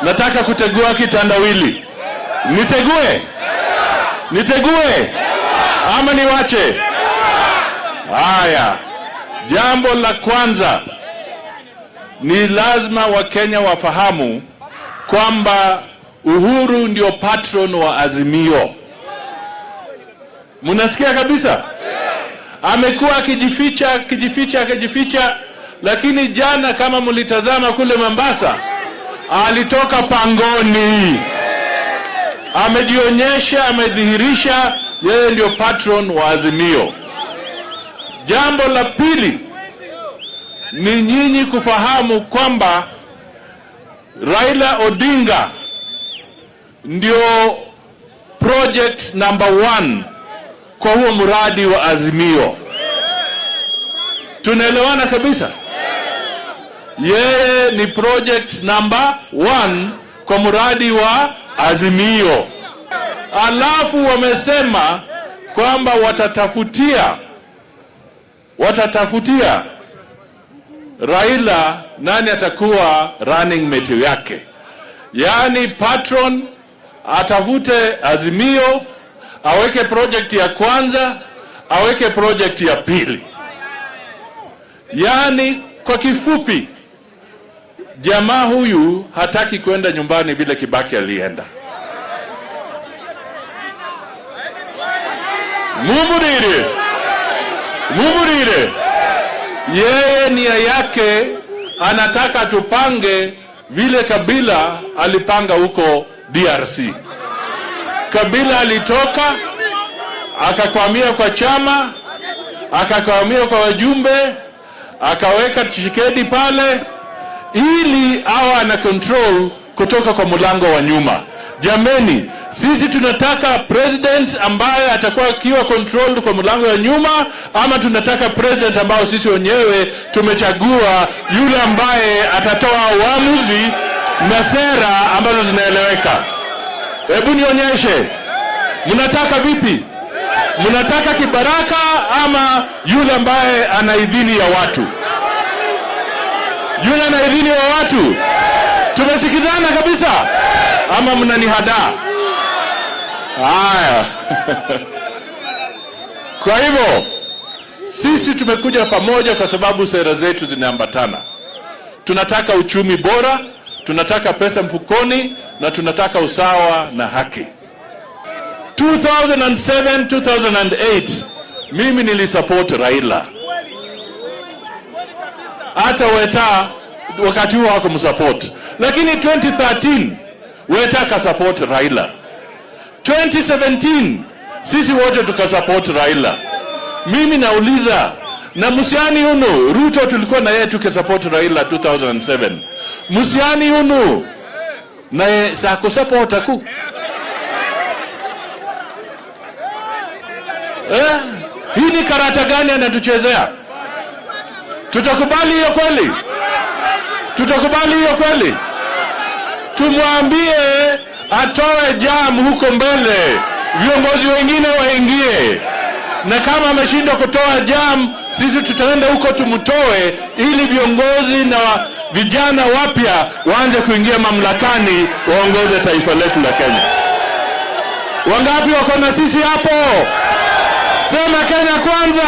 nataka kutegua kitandawili. Nitegue? Nitegue? Ama niwache? Haya. Jambo la kwanza ni lazima Wakenya wafahamu kwamba Uhuru ndio patron wa Azimio. Munasikia kabisa? Amekuwa akijificha, lakini jana kama mlitazama kule Mombasa, alitoka pangoni. Amejionyesha, amedhihirisha yeye ndio patron wa Azimio. Jambo la pili ni nyinyi kufahamu kwamba Raila Odinga ndio project number 1 kwa huo mradi wa Azimio. Tunaelewana kabisa? Yeye ni project number 1 kwa mradi wa Azimio. Alafu wamesema kwamba watatafutia Raila nani atakuwa running mate yake. Yaani Patron atafute Azimio, aweke project ya kwanza, aweke project ya pili. Yaani kwa kifupi, jamaa huyu hataki kwenda nyumbani vile Kibaki alienda. Mumurire. Yeye nia yake anataka tupange vile Kabila alipanga huko DRC. Kabila alitoka, akakwamia kwa chama, akakwamia kwa wajumbe, akaweka Tshisekedi pale ili awe ana control kutoka kwa mlango wa nyuma. Jameni, sisi tunataka president ambaye atakuwa kiwa controlled kwa mlango wa nyuma, ama tunataka president ambao sisi wenyewe tumechagua, yule ambaye atatoa uamuzi na sera ambazo zinaeleweka? Hebu nionyeshe, mnataka vipi? Mnataka kibaraka ama yule ambaye ana idhini ya watu? Yule ana idhini ya watu. Tumesikizana kabisa ama mnanihadaa? Haya. Kwa hivyo sisi tumekuja pamoja kwa sababu sera zetu zinaambatana. Tunataka uchumi bora, tunataka pesa mfukoni, na tunataka usawa na haki. 2007, 2008 mimi nilisupport Raila. Hata Weta wakati huo hakumsupport. Lakini 2013 Weta kasupport Raila. 2017 sisi wote tukasupport Raila. Mimi nauliza, na Musiani Unu, Ruto tulikuwa na yeye tukisupport Raila 2007. Musiani Unu na yeye sakusupport aku. Hii ni karata gani anatuchezea? Tutakubali hiyo kweli? Tutakubali hiyo kweli? Tumwambie atoe jam huko mbele, viongozi wengine waingie. Na kama ameshindwa kutoa jam, sisi tutaenda huko tumtoe, ili viongozi na vijana wapya waanze kuingia mamlakani, waongoze taifa letu la Kenya. Wangapi wako na sisi hapo? Sema Kenya kwanza!